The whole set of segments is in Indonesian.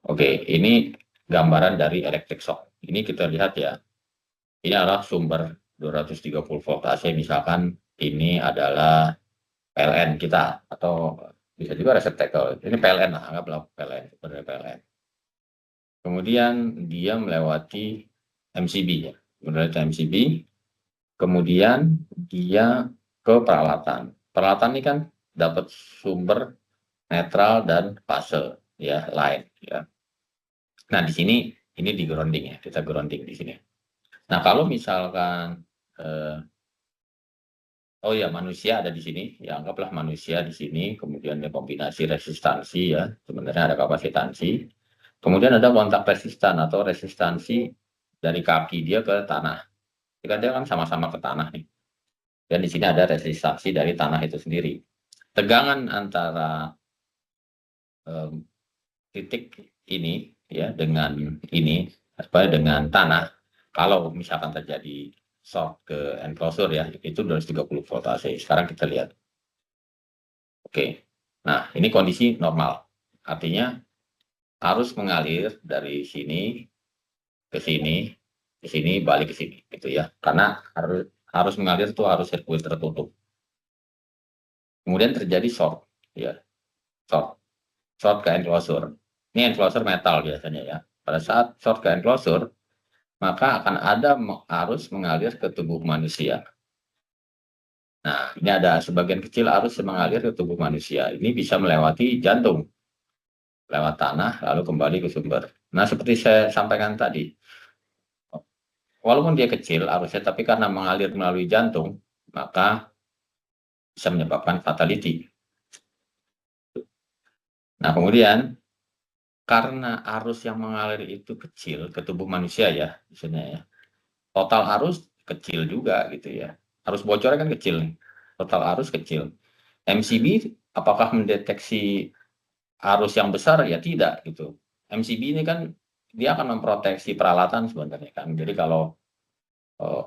Oke, ini gambaran dari electric shock. Ini kita lihat ya. Ini adalah sumber 230 volt AC, misalkan ini adalah PLN kita, atau bisa juga receptacle. Ini PLN lah, anggaplah PLN, sebenarnya PLN. Kemudian dia melewati MCB ya, melewati MCB. Kemudian dia ke peralatan. Peralatan ini kan dapat sumber netral dan fase ya, line ya. Nah, di sini ini di grounding ya, kita grounding di sini. Nah, kalau misalkan oh ya, manusia ada di sini, ya anggaplah manusia di sini, kemudian ada kombinasi resistansi ya, sebenarnya ada kapasitansi. Kemudian ada kontak resistan atau resistansi dari kaki dia ke tanah. Jika dia kan sama-sama ke tanah nih. Dan di sini ada resistansi dari tanah itu sendiri. Tegangan antara titik ini ya dengan ini, dengan tanah, kalau misalkan terjadi shock ke enclosure ya, itu 230 volt AC. Sekarang kita lihat. Oke. Nah, ini kondisi normal. Artinya arus mengalir dari sini ke sini, ke sini, balik ke sini, gitu ya. Karena harus mengalir itu harus sirkuit tertutup. Kemudian terjadi short, ya, short ke enclosure. Ini enclosure metal biasanya ya. Pada saat short ke enclosure, maka akan ada arus mengalir ke tubuh manusia. Nah, ini ada sebagian kecil arus yang mengalir ke tubuh manusia. Ini bisa melewati jantung, lewat tanah, lalu kembali ke sumber. Nah, seperti saya sampaikan tadi, walaupun dia kecil arusnya, tapi karena mengalir melalui jantung, maka bisa menyebabkan fatality. Nah, kemudian karena arus yang mengalir itu kecil ke tubuh manusia ya, misalnya ya, total arus kecil juga gitu ya. Arus bocornya kan kecil nih, total arus kecil. MCB apakah mendeteksi arus yang besar? Ya tidak gitu. MCB ini kan dia akan memproteksi peralatan sebenarnya kan. Jadi kalau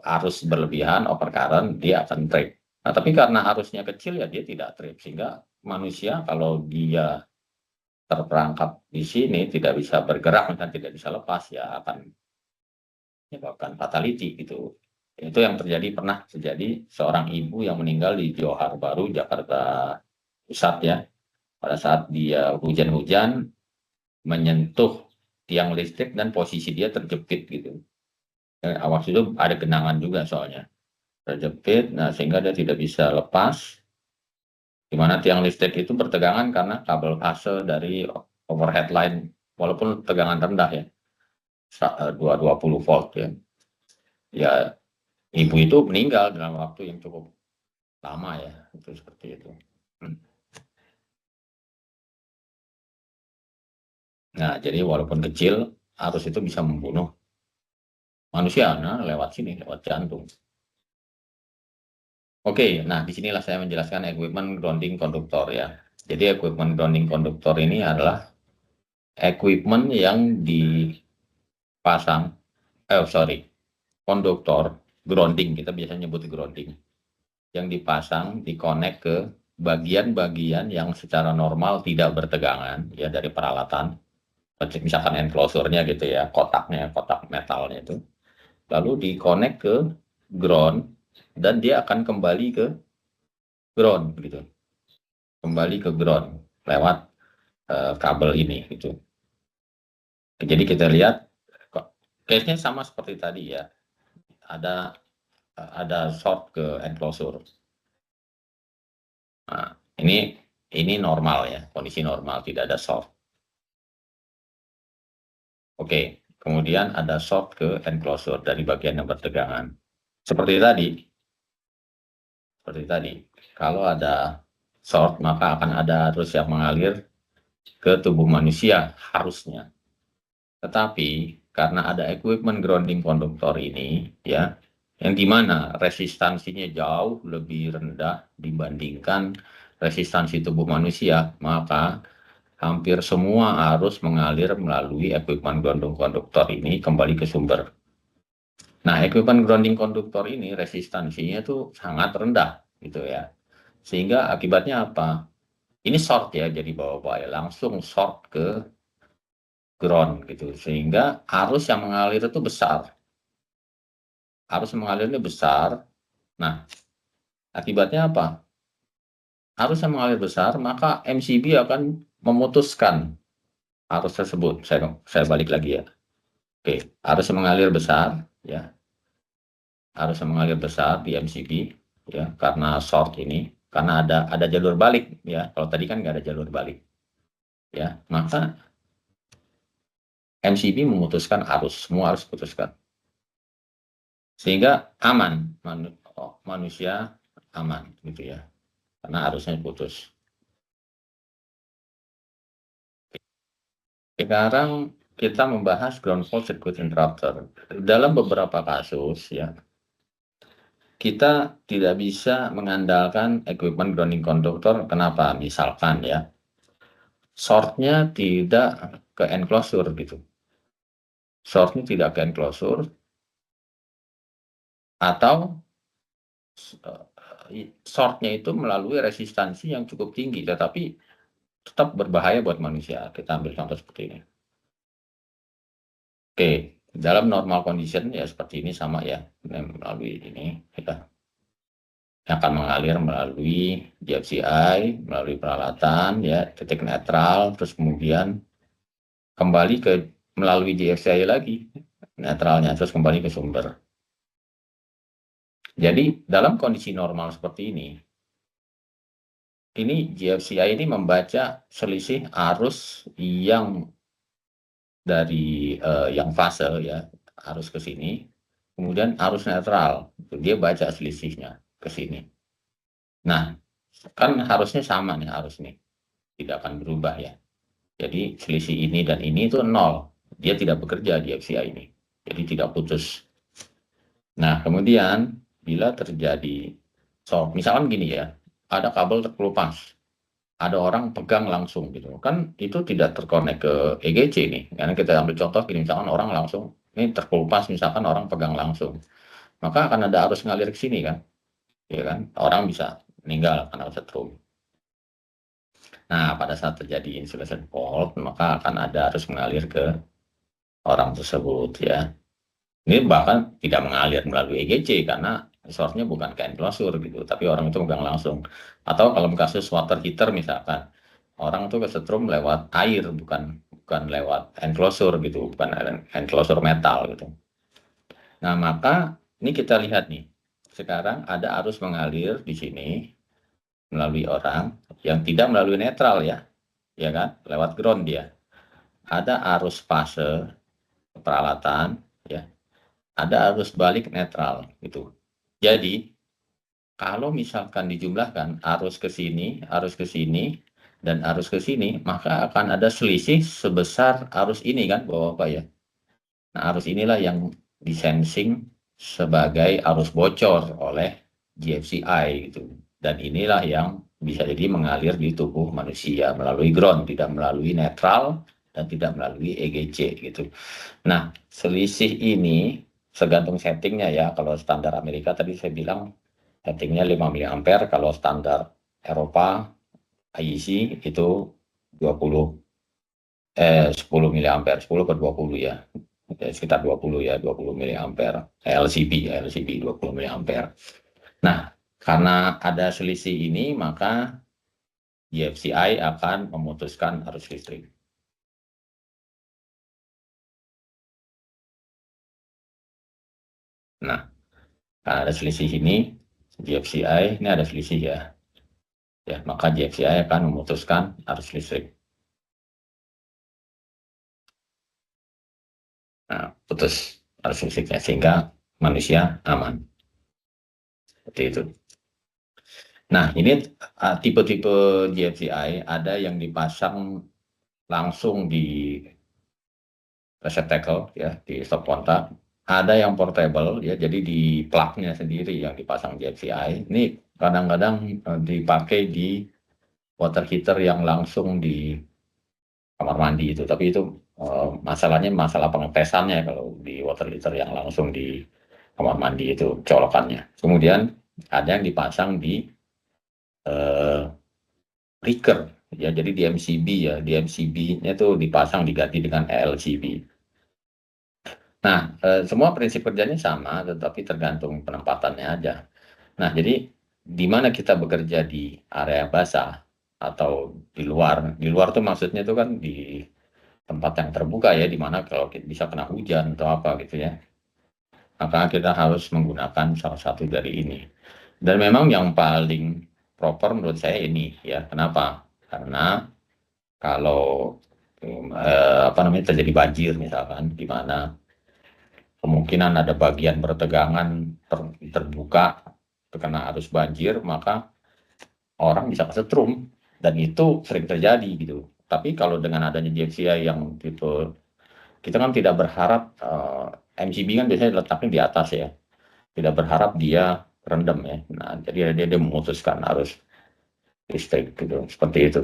arus berlebihan, overcurrent, dia akan trip. Nah, tapi karena arusnya kecil ya dia tidak trip, sehingga manusia kalau dia terperangkap di sini tidak bisa bergerak dan tidak bisa lepas, ya akan menyebabkan fatality gitu. Itu yang pernah terjadi seorang ibu yang meninggal di Johar Baru, Jakarta Pusat ya. Pada saat dia hujan-hujan menyentuh tiang listrik dan posisi dia terjepit gitu. Awas itu ada genangan juga soalnya. Terjepit, nah sehingga dia tidak bisa lepas, di mana tiang listrik itu bertegangan karena kabel fase dari overhead line, walaupun tegangan rendah ya, 220 volt ya. Ya, ibu itu meninggal dalam waktu yang cukup lama ya, itu seperti itu. Nah, jadi walaupun kecil, arus itu bisa membunuh manusia, nah lewat sini, lewat jantung. Oke, nah disinilah saya menjelaskan equipment grounding konduktor ya. Jadi equipment grounding konduktor ini adalah equipment yang dipasang, konduktor grounding, kita biasanya nyebut grounding, yang dipasang, dikonek ke bagian-bagian yang secara normal tidak bertegangan ya dari peralatan, misalkan enclosure-nya gitu ya, kotaknya, kotak metalnya itu, lalu dikonek ke ground dan dia akan kembali ke ground gitu, kembali ke ground lewat kabel ini gitu. Jadi kita lihat case-nya sama seperti tadi ya, ada short ke enclosure. Nah, ini normal ya, kondisi normal, tidak ada short. Oke, kemudian ada short ke enclosure dari bagian yang bertegangan. Seperti tadi, kalau ada short maka akan ada arus yang mengalir ke tubuh manusia harusnya. Tetapi karena ada equipment grounding konduktor ini ya, yang dimana resistansinya jauh lebih rendah dibandingkan resistansi tubuh manusia, maka hampir semua arus mengalir melalui equipment grounding konduktor ini kembali ke sumber. Nah, equipment grounding konduktor ini resistansinya itu sangat rendah gitu ya. Sehingga akibatnya apa? Ini short ya, jadi bawa-bawa langsung short ke ground gitu, sehingga arus yang mengalir itu besar. Arus yang mengalir ini besar. Nah, akibatnya apa? Arus yang mengalir besar, maka MCB akan memutuskan arus tersebut. Saya balik lagi ya. Oke, arus yang mengalir besar, ya, arus yang mengalir besar di MCB, ya, karena short ini, karena ada jalur balik, ya. Kalau tadi kan nggak ada jalur balik, ya, maka MCB memutuskan arus, semua harus putuskan, sehingga aman, manusia aman, gitu ya, karena arusnya putus. Sekarang kita membahas ground fault circuit interrupter. Dalam beberapa kasus, ya, kita tidak bisa mengandalkan equipment grounding conductor. Kenapa? Misalkan ya, shortnya tidak ke enclosure gitu. Shortnya tidak ke enclosure, atau shortnya itu melalui resistansi yang cukup tinggi, tetapi tetap berbahaya buat manusia. Kita ambil contoh seperti ini. Oke, dalam normal condition ya seperti ini sama ya, melalui ini kita akan mengalir melalui GFCI, melalui peralatan ya, titik netral, terus kemudian kembali ke melalui GFCI lagi, netralnya, terus kembali ke sumber. Jadi dalam kondisi normal seperti ini GFCI ini membaca selisih arus yang dari yang fase ya, arus ke sini, kemudian arus netral, dia baca selisihnya ke sini. Nah, kan harusnya sama nih arus nih, tidak akan berubah ya. Jadi selisih ini dan ini itu 0, dia tidak bekerja di FCI ini, jadi tidak putus. Nah, kemudian bila terjadi shock, misalkan gini ya, ada kabel terkelupas, ada orang pegang langsung gitu, kan itu tidak terkonek ke EGC nih. Karena kita ambil contoh gini, misalkan orang langsung, ini terkelupas, misalkan orang pegang langsung, maka akan ada arus ngalir ke sini kan, ya kan, orang bisa meninggal karena setrum. Nah, pada saat terjadi insulation fault, maka akan ada arus mengalir ke orang tersebut ya. Ini bahkan tidak mengalir melalui EGC karena source-nya bukan ke enclosure gitu, tapi orang itu megang langsung. Atau kalau kasus water heater misalkan, orang itu kesetrum lewat air, bukan lewat enclosure gitu, bukan enclosure metal gitu. Nah, maka ini kita lihat nih, sekarang ada arus mengalir di sini melalui orang yang tidak melalui netral ya kan, lewat ground dia. Ada arus fase peralatan ya, ada arus balik netral gitu. Jadi kalau misalkan dijumlahkan arus ke sini, dan arus ke sini, maka akan ada selisih sebesar arus ini kan, Bapak-Bapak ya. Nah, arus inilah yang disensing sebagai arus bocor oleh GFCI gitu. Dan inilah yang bisa jadi mengalir di tubuh manusia melalui ground, tidak melalui netral dan tidak melalui EGC gitu. Nah, selisih ini tergantung settingnya ya. Kalau standar Amerika tadi saya bilang settingnya 5 mA, kalau standar Eropa IEC itu 10 mA, 10 ke 20 ya. Sekitar 20 ya, 20 mA. LCB 20 mA. Nah, karena ada selisih ini, maka GFCI akan memutuskan arus listrik. Nah, karena ada selisih ini, GFCI, ini ada selisih ya. Ya, maka GFCI akan memutuskan arus listrik. Nah, putus arus listriknya sehingga manusia aman. Seperti itu. Nah, ini tipe-tipe GFCI ada yang dipasang langsung di receptacle ya, di stop kontak. Ada yang portable ya, jadi di plug-nya sendiri yang dipasang GFCI. Ini kadang-kadang dipakai di water heater yang langsung di kamar mandi itu, tapi itu masalahnya masalah pengetesannya kalau di water heater yang langsung di kamar mandi itu colokannya. Kemudian ada yang dipasang di breaker Ya, jadi DMCB ya, DMCB-nya tuh dipasang diganti dengan LCB. Nah, semua prinsip kerjanya sama, tetapi tergantung penempatannya aja. Nah, jadi di mana kita bekerja di area basah atau di luar? Di luar tuh maksudnya tuh kan di tempat yang terbuka ya, di mana kalau bisa kena hujan atau apa gitu ya. Maka kita harus menggunakan salah satu dari ini. Dan memang yang paling proper menurut saya ini ya. Kenapa? Karena kalau apa namanya terjadi banjir misalkan, di mana kemungkinan ada bagian pertegangan terbuka terkena arus banjir, maka orang bisa kesetrum dan itu sering terjadi gitu. Tapi kalau dengan adanya JCI yang gitu, kita kan tidak berharap MCB kan biasanya letaknya di atas ya, tidak berharap dia rendam ya. Nah, jadi dia memutuskan arus listrik gitu, seperti itu.